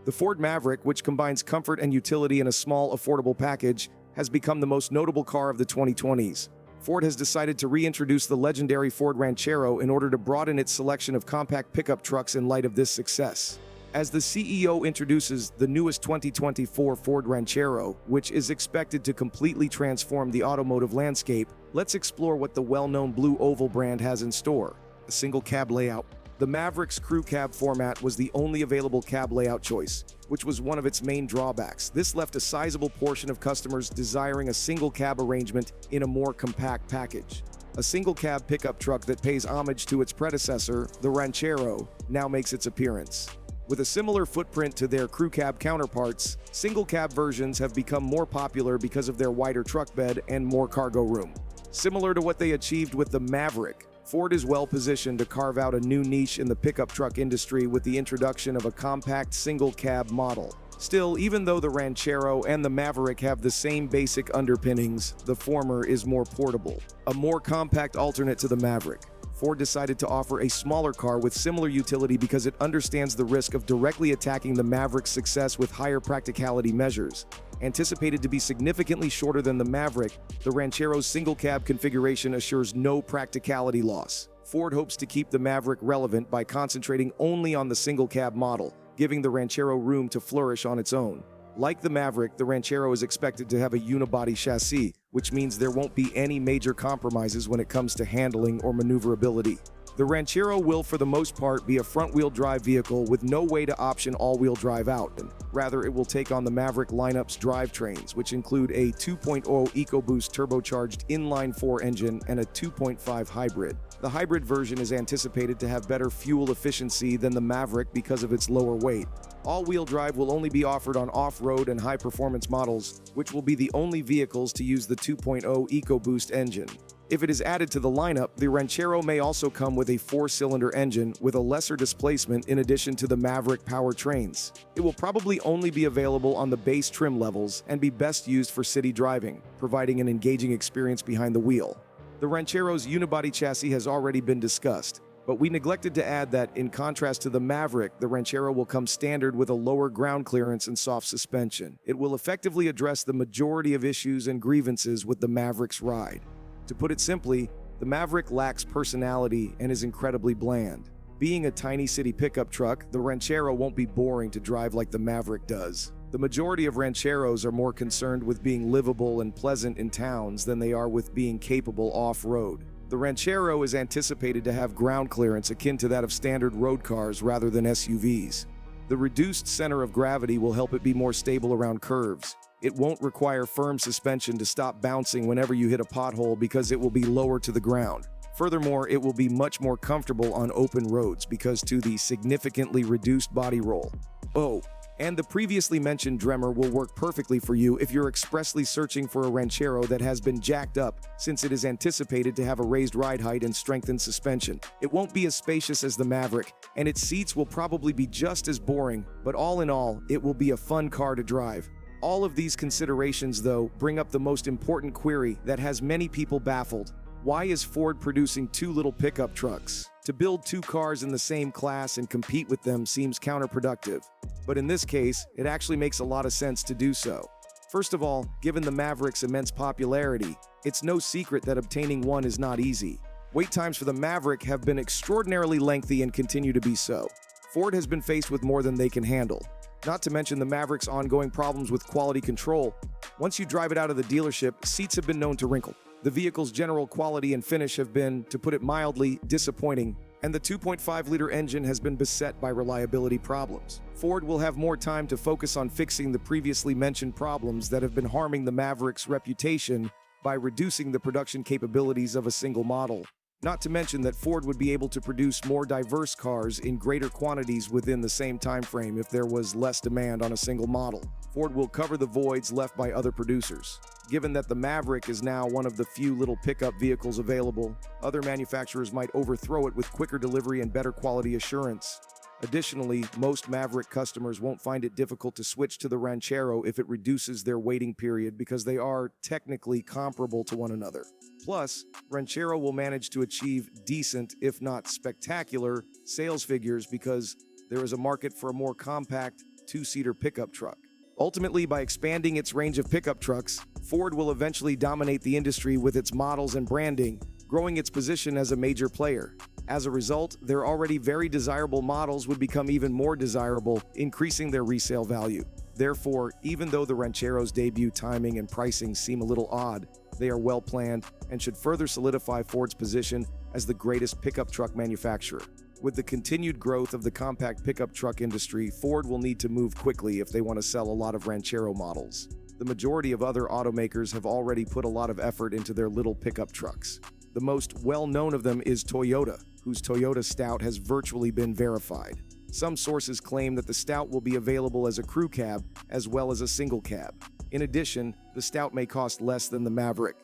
The Ford Maverick, which combines comfort and utility in a small, affordable package, has become the most notable car of the 2020s. Ford has decided to reintroduce the legendary Ford Ranchero in order to broaden its selection of compact pickup trucks in light of this success. As the CEO introduces the newest 2024 Ford Ranchero, which is expected to completely transform the automotive landscape, let's explore what the well-known blue oval brand has in store. A single cab layout. The Maverick's crew cab format was the only available cab layout choice, which was one of its main drawbacks. This left a sizable portion of customers desiring a single cab arrangement in a more compact package. A single cab pickup truck that pays homage to its predecessor, the Ranchero, now makes its appearance. With a similar footprint to their crew cab counterparts, single cab versions have become more popular because of their wider truck bed and more cargo room. Similar to what they achieved with the Maverick, Ford is well positioned to carve out a new niche in the pickup truck industry with the introduction of a compact single cab model. Still, even though the Ranchero and the Maverick have the same basic underpinnings, the former is more portable. A more compact alternate to the Maverick, Ford decided to offer a smaller car with similar utility because it understands the risk of directly attacking the Maverick's success with higher practicality measures. Anticipated to be significantly shorter than the Maverick, the Ranchero's single-cab configuration assures no practicality loss. Ford hopes to keep the Maverick relevant by concentrating only on the single-cab model, giving the Ranchero room to flourish on its own. Like the Maverick, the Ranchero is expected to have a unibody chassis, which means there won't be any major compromises when it comes to handling or maneuverability. The Ranchero will, for the most part, be a front-wheel drive vehicle with no way to option all-wheel drive out. Rather, it will take on the Maverick lineup's drivetrains, which include a 2.0 EcoBoost turbocharged inline-4 engine and a 2.5 hybrid. The hybrid version is anticipated to have better fuel efficiency than the Maverick because of its lower weight. All-wheel drive will only be offered on off-road and high-performance models, which will be the only vehicles to use the 2.0 EcoBoost engine. If it is added to the lineup, the Ranchero may also come with a 4-cylinder engine with a lesser displacement in addition to the Maverick powertrains. It will probably only be available on the base trim levels and be best used for city driving, providing an engaging experience behind the wheel. The Ranchero's unibody chassis has already been discussed, but we neglected to add that, in contrast to the Maverick, the Ranchero will come standard with a lower ground clearance and soft suspension. It will effectively address the majority of issues and grievances with the Maverick's ride. To put it simply, the Maverick lacks personality and is incredibly bland. Being a tiny city pickup truck, the Ranchero won't be boring to drive like the Maverick does. The majority of Rancheros are more concerned with being livable and pleasant in towns than they are with being capable off-road. The Ranchero is anticipated to have ground clearance akin to that of standard road cars rather than SUVs. The reduced center of gravity will help it be more stable around curves. It won't require firm suspension to stop bouncing whenever you hit a pothole because it will be lower to the ground. Furthermore, it will be much more comfortable on open roads because to the significantly reduced body roll. Oh, and the previously mentioned Dremmer will work perfectly for you if you're expressly searching for a Ranchero that has been jacked up, since it is anticipated to have a raised ride height and strengthened suspension. It won't be as spacious as the Maverick, and its seats will probably be just as boring, but all in all, it will be a fun car to drive. All of these considerations, though, bring up the most important query that has many people baffled. Why is Ford producing two little pickup trucks? To build two cars in the same class and compete with them seems counterproductive. But in this case, it actually makes a lot of sense to do so. First of all, given the Maverick's immense popularity, it's no secret that obtaining one is not easy. Wait times for the Maverick have been extraordinarily lengthy and continue to be so. Ford has been faced with more than they can handle. Not to mention the Maverick's ongoing problems with quality control. Once you drive it out of the dealership, seats have been known to wrinkle. The vehicle's general quality and finish have been, to put it mildly, disappointing, and the 2.5-liter engine has been beset by reliability problems. Ford will have more time to focus on fixing the previously mentioned problems that have been harming the Maverick's reputation by reducing the production capabilities of a single model. Not to mention that Ford would be able to produce more diverse cars in greater quantities within the same time frame if there was less demand on a single model. Ford will cover the voids left by other producers. Given that the Maverick is now one of the few little pickup vehicles available, other manufacturers might overthrow it with quicker delivery and better quality assurance. Additionally, most Maverick customers won't find it difficult to switch to the Ranchero if it reduces their waiting period because they are technically comparable to one another. Plus, Ranchero will manage to achieve decent, if not spectacular, sales figures because there is a market for a more compact, two-seater pickup truck. Ultimately, by expanding its range of pickup trucks, Ford will eventually dominate the industry with its models and branding, growing its position as a major player. As a result, their already very desirable models would become even more desirable, increasing their resale value. Therefore, even though the Ranchero's debut timing and pricing seem a little odd, they are well planned and should further solidify Ford's position as the greatest pickup truck manufacturer. With the continued growth of the compact pickup truck industry, Ford will need to move quickly if they want to sell a lot of Ranchero models. The majority of other automakers have already put a lot of effort into their little pickup trucks. The most well-known of them is Toyota, whose Toyota Stout has virtually been verified. Some sources claim that the Stout will be available as a crew cab as well as a single cab. In addition, the Stout may cost less than the Maverick.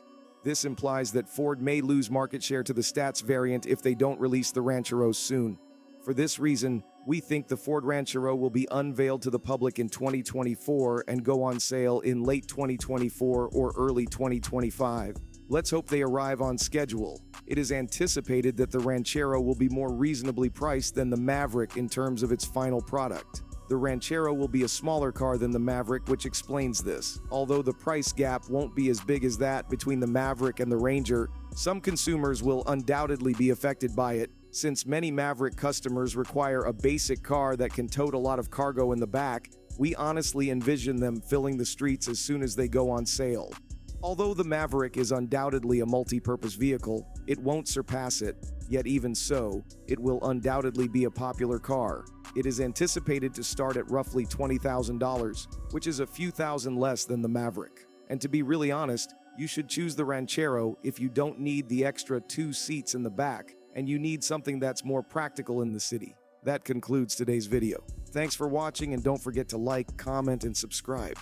This implies that Ford may lose market share to the Stats variant if they don't release the Rancheros soon. For this reason, we think the Ford Ranchero will be unveiled to the public in 2024 and go on sale in late 2024 or early 2025. Let's hope they arrive on schedule. It is anticipated that the Ranchero will be more reasonably priced than the Maverick in terms of its final product. The Ranchero will be a smaller car than the Maverick, which explains this. Although the price gap won't be as big as that between the Maverick and the Ranger, some consumers will undoubtedly be affected by it, since many Maverick customers require a basic car that can tote a lot of cargo in the back. We honestly envision them filling the streets as soon as they go on sale. Although the Maverick is undoubtedly a multi-purpose vehicle, it won't surpass it, yet even so, it will undoubtedly be a popular car. It is anticipated to start at roughly $20,000, which is a few thousand less than the Maverick. And to be really honest, you should choose the Ranchero if you don't need the extra 2 seats in the back, and you need something that's more practical in the city. That concludes today's video. Thanks for watching, and don't forget to like, comment, and subscribe.